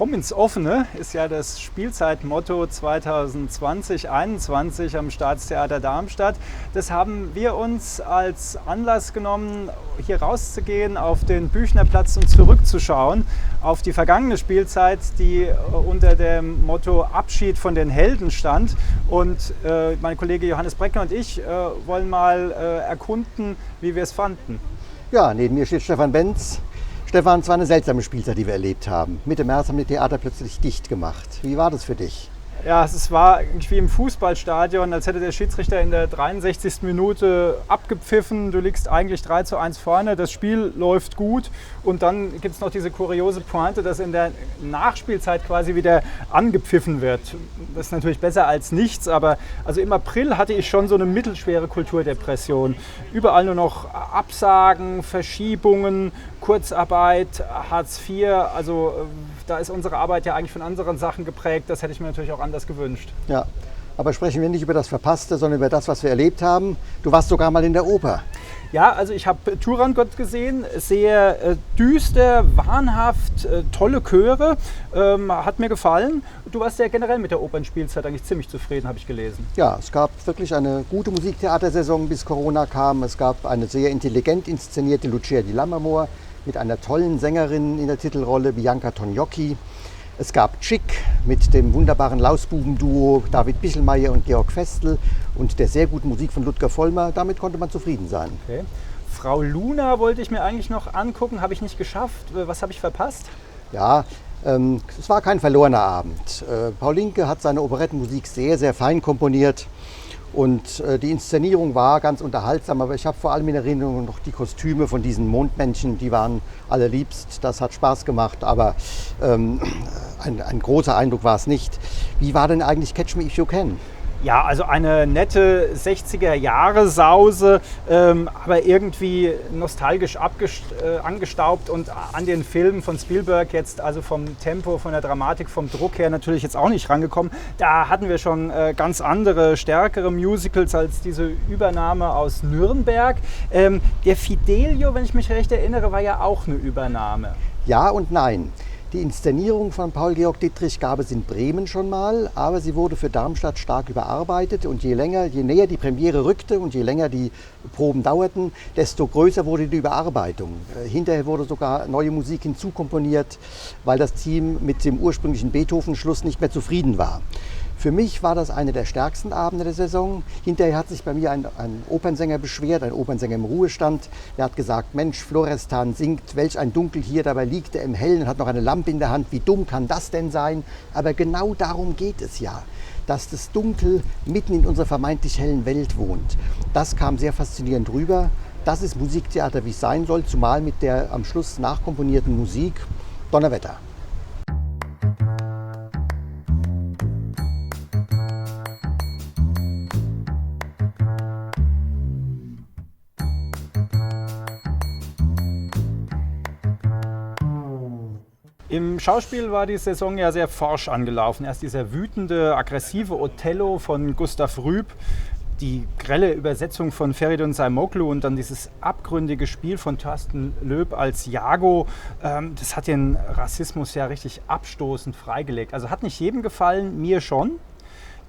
Komm ins Offene ist ja das Spielzeitmotto 2020-21 am Staatstheater Darmstadt. Das haben wir uns als Anlass genommen, hier rauszugehen auf den Büchnerplatz und zurückzuschauen auf die vergangene Spielzeit, die unter dem Motto Abschied von den Helden stand. Und mein Kollege Johannes Breckner und ich wollen mal erkunden, wie wir es fanden. Ja, neben mir steht Stefan Benz. Stefan, es war eine seltsame Spielzeit, die wir erlebt haben. Mitte März haben die Theater plötzlich dicht gemacht. Wie war das für dich? Ja, es war wie im Fußballstadion, als hätte der Schiedsrichter in der 63. Minute abgepfiffen. Du liegst eigentlich 3:1 vorne, das Spiel läuft gut und dann gibt es noch diese kuriose Pointe, dass in der Nachspielzeit quasi wieder angepfiffen wird. Das ist natürlich besser als nichts, aber also im April hatte ich schon so eine mittelschwere Kulturdepression. Überall nur noch Absagen, Verschiebungen, Kurzarbeit, Hartz IV, also da ist unsere Arbeit ja eigentlich von anderen Sachen geprägt. Das hätte ich mir natürlich auch anders gewünscht. Ja, aber sprechen wir nicht über das Verpasste, sondern über das, was wir erlebt haben. Du warst sogar mal in der Oper. Ja, also ich habe Turandot gesehen, sehr düster, wahnhaft, tolle Chöre, hat mir gefallen. Du warst ja generell mit der Opernspielzeit eigentlich ziemlich zufrieden, habe ich gelesen. Ja, es gab wirklich eine gute Musiktheatersaison, bis Corona kam. Es gab eine sehr intelligent inszenierte Lucia di Lammermoor mit einer tollen Sängerin in der Titelrolle, Bianca Tognocchi. Es gab Chick mit dem wunderbaren Lausbubenduo David Bichelmeier und Georg Festel und der sehr guten Musik von Ludger Vollmer. Damit konnte man zufrieden sein. Okay. Frau Luna wollte ich mir eigentlich noch angucken, habe ich nicht geschafft. Was habe ich verpasst? Ja, es war kein verlorener Abend. Paul Linke hat seine Operettenmusik sehr, sehr fein komponiert. Und die Inszenierung war ganz unterhaltsam, aber ich habe vor allem in Erinnerung noch die Kostüme von diesen Mondmännchen, die waren allerliebst, das hat Spaß gemacht, aber ein großer Eindruck war es nicht. Wie war denn eigentlich Catch Me If You Can? Ja, also eine nette 60er-Jahre-Sause, aber irgendwie nostalgisch angestaubt und an den Filmen von Spielberg jetzt, also vom Tempo, von der Dramatik, vom Druck her natürlich jetzt auch nicht rangekommen. Da hatten wir schon ganz andere, stärkere Musicals als diese Übernahme aus Nürnberg. Der Fidelio, wenn ich mich recht erinnere, war ja auch eine Übernahme. Ja und nein. Die Inszenierung von Paul-Georg Dittrich gab es in Bremen schon mal, aber sie wurde für Darmstadt stark überarbeitet und je näher die Premiere rückte und je länger die Proben dauerten, desto größer wurde die Überarbeitung. Hinterher wurde sogar neue Musik hinzukomponiert, weil das Team mit dem ursprünglichen Beethoven-Schluss nicht mehr zufrieden war. Für mich war das eine der stärksten Abende der Saison. Hinterher hat sich bei mir ein Opernsänger beschwert, ein Opernsänger im Ruhestand. Der hat gesagt, Mensch, Florestan singt, welch ein Dunkel hier, dabei liegt er im Hellen und hat noch eine Lampe in der Hand. Wie dumm kann das denn sein? Aber genau darum geht es ja, dass das Dunkel mitten in unserer vermeintlich hellen Welt wohnt. Das kam sehr faszinierend rüber. Das ist Musiktheater, wie es sein soll, zumal mit der am Schluss nachkomponierten Musik. Donnerwetter. Im Schauspiel war die Saison ja sehr forsch angelaufen. Erst dieser wütende, aggressive Othello von Gustav Rüb, die grelle Übersetzung von Feridun Saimoglu und dann dieses abgründige Spiel von Thorsten Löb als Iago, das hat den Rassismus ja richtig abstoßend freigelegt. Also hat nicht jedem gefallen, mir schon.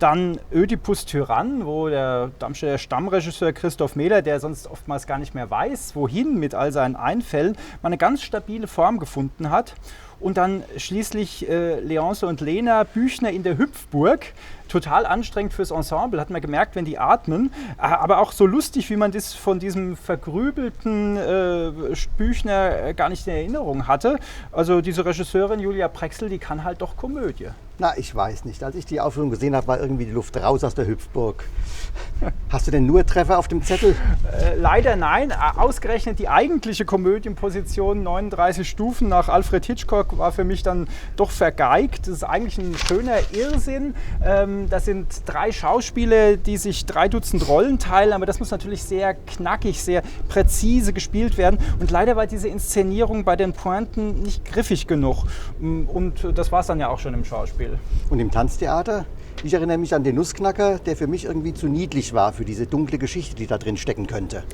Dann Ödipus Tyrann, wo der Darmstädter Stammregisseur Christoph Mähler, der sonst oftmals gar nicht mehr weiß, wohin mit all seinen Einfällen, mal eine ganz stabile Form gefunden hat. Und dann schließlich Leonce und Lena, Büchner in der Hüpfburg. Total anstrengend fürs Ensemble, hat man gemerkt, wenn die atmen. Aber auch so lustig, wie man das von diesem vergrübelten Büchner gar nicht in Erinnerung hatte. Also diese Regisseurin Julia Prexel, die kann halt doch Komödie. Na, ich weiß nicht. Als ich die Aufführung gesehen habe, war irgendwie die Luft raus aus der Hüpfburg. Hast du denn nur Treffer auf dem Zettel? Leider nein. Ausgerechnet die eigentliche Komödienposition, 39 Stufen nach Alfred Hitchcock, war für mich dann doch vergeigt. Das ist eigentlich ein schöner Irrsinn. Das sind 3 Schauspieler, die sich 3 Dutzend Rollen teilen, aber das muss natürlich sehr knackig, sehr präzise gespielt werden. Und leider war diese Inszenierung bei den Pointen nicht griffig genug. Und das war es dann ja auch schon im Schauspiel. Und im Tanztheater? Ich erinnere mich an den Nussknacker, der für mich irgendwie zu niedlich war für diese dunkle Geschichte, die da drin stecken könnte.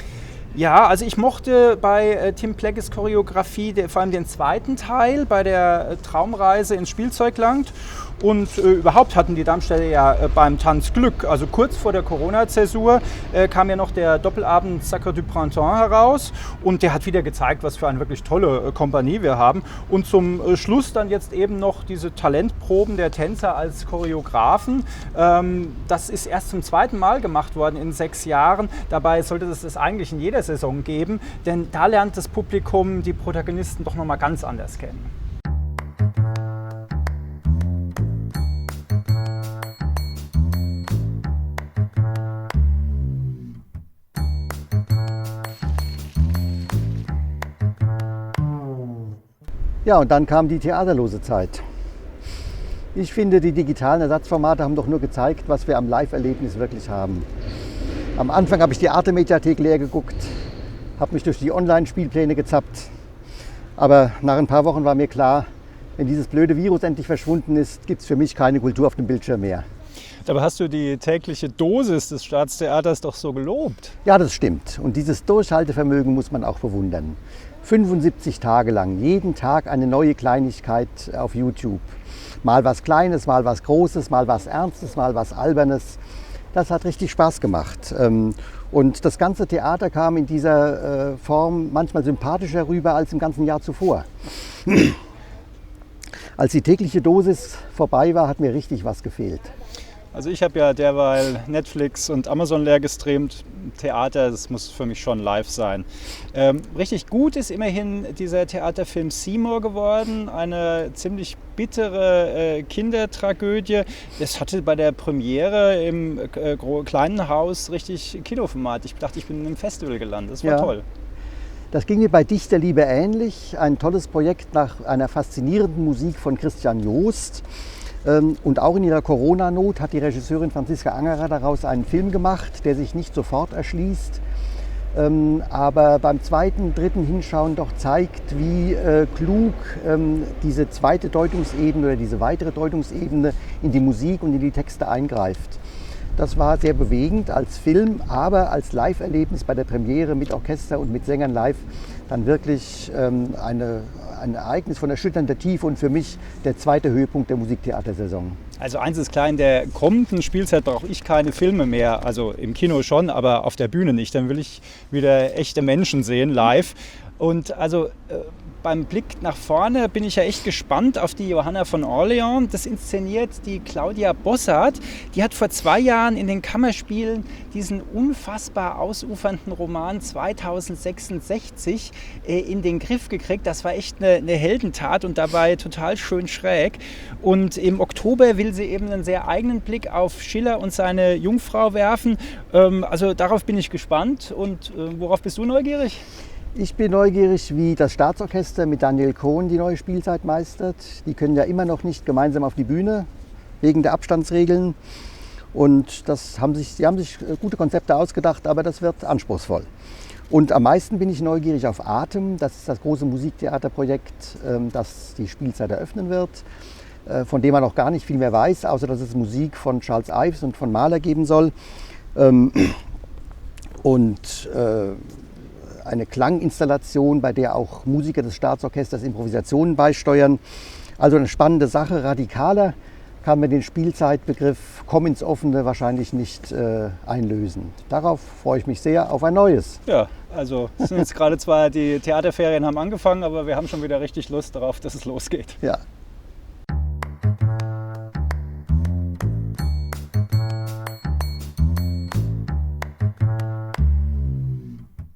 Ja, also ich mochte bei Tim Pleckes Choreografie vor allem den zweiten Teil bei der Traumreise ins Spielzeugland. Und überhaupt hatten die Darmstädter ja beim Tanz Glück. Also kurz vor der Corona-Zäsur kam ja noch der Doppelabend Sacre du Printemps heraus. Und der hat wieder gezeigt, was für eine wirklich tolle Kompanie wir haben. Und zum Schluss dann jetzt eben noch diese Talentproben der Tänzer als Choreografen. Das ist erst zum zweiten Mal gemacht worden in 6 Jahren. Dabei sollte es das eigentlich in jeder Saison geben. Denn da lernt das Publikum die Protagonisten doch nochmal ganz anders kennen. Ja, und dann kam die theaterlose Zeit. Ich finde, die digitalen Ersatzformate haben doch nur gezeigt, was wir am Live-Erlebnis wirklich haben. Am Anfang habe ich die Arte-Mediathek leer geguckt, habe mich durch die Online-Spielpläne gezappt. Aber nach ein paar Wochen war mir klar, wenn dieses blöde Virus endlich verschwunden ist, gibt es für mich keine Kultur auf dem Bildschirm mehr. Dabei hast du die tägliche Dosis des Staatstheaters doch so gelobt. Ja, das stimmt. Und dieses Durchhaltevermögen muss man auch bewundern. 75 Tage lang, jeden Tag eine neue Kleinigkeit auf YouTube. Mal was Kleines, mal was Großes, mal was Ernstes, mal was Albernes. Das hat richtig Spaß gemacht. Und das ganze Theater kam in dieser Form manchmal sympathischer rüber als im ganzen Jahr zuvor. Als die tägliche Dosis vorbei war, hat mir richtig was gefehlt. Also ich habe ja derweil Netflix und Amazon leer gestreamt. Theater, das muss für mich schon live sein. Richtig gut ist immerhin dieser Theaterfilm Seymour geworden. Eine ziemlich bittere Kindertragödie. Das hatte bei der Premiere im kleinen Haus richtig Kinoformat. Ich dachte, ich bin in einem Festival gelandet. Das war toll. Das ging mir bei Dichterliebe ähnlich. Ein tolles Projekt nach einer faszinierenden Musik von Christian Joost. Und auch in ihrer Corona-Not hat die Regisseurin Franziska Angerer daraus einen Film gemacht, der sich nicht sofort erschließt, aber beim zweiten, dritten Hinschauen doch zeigt, wie klug diese zweite Deutungsebene oder diese weitere Deutungsebene in die Musik und in die Texte eingreift. Das war sehr bewegend als Film, aber als Live-Erlebnis bei der Premiere mit Orchester und mit Sängern live dann wirklich ein Ereignis von erschütternder Tiefe und für mich der zweite Höhepunkt der Musiktheatersaison. Also eins ist klar, in der kommenden Spielzeit brauche ich keine Filme mehr, also im Kino schon, aber auf der Bühne nicht. Dann will ich wieder echte Menschen sehen, live. Und also beim Blick nach vorne bin ich ja echt gespannt auf die Johanna von Orleans. Das inszeniert die Claudia Bossart. Die hat vor 2 Jahren in den Kammerspielen diesen unfassbar ausufernden Roman 2066 in den Griff gekriegt. Das war echt eine Heldentat und dabei total schön schräg. Und im Oktober will sie eben einen sehr eigenen Blick auf Schiller und seine Jungfrau werfen. Also darauf bin ich gespannt. Und worauf bist du neugierig? Ich bin neugierig, wie das Staatsorchester mit Daniel Cohn die neue Spielzeit meistert. Die können ja immer noch nicht gemeinsam auf die Bühne, wegen der Abstandsregeln. Und sie haben sich gute Konzepte ausgedacht, aber das wird anspruchsvoll. Und am meisten bin ich neugierig auf Atem. Das ist das große Musiktheaterprojekt, das die Spielzeit eröffnen wird, von dem man noch gar nicht viel mehr weiß, außer dass es Musik von Charles Ives und von Mahler geben soll. Eine Klanginstallation, bei der auch Musiker des Staatsorchesters Improvisationen beisteuern. Also eine spannende Sache. Radikaler kann man den Spielzeitbegriff Komm ins Offene wahrscheinlich nicht einlösen. Darauf freue ich mich sehr auf ein neues. Ja, also es sind jetzt gerade zwar die Theaterferien haben angefangen, aber wir haben schon wieder richtig Lust darauf, dass es losgeht. Ja.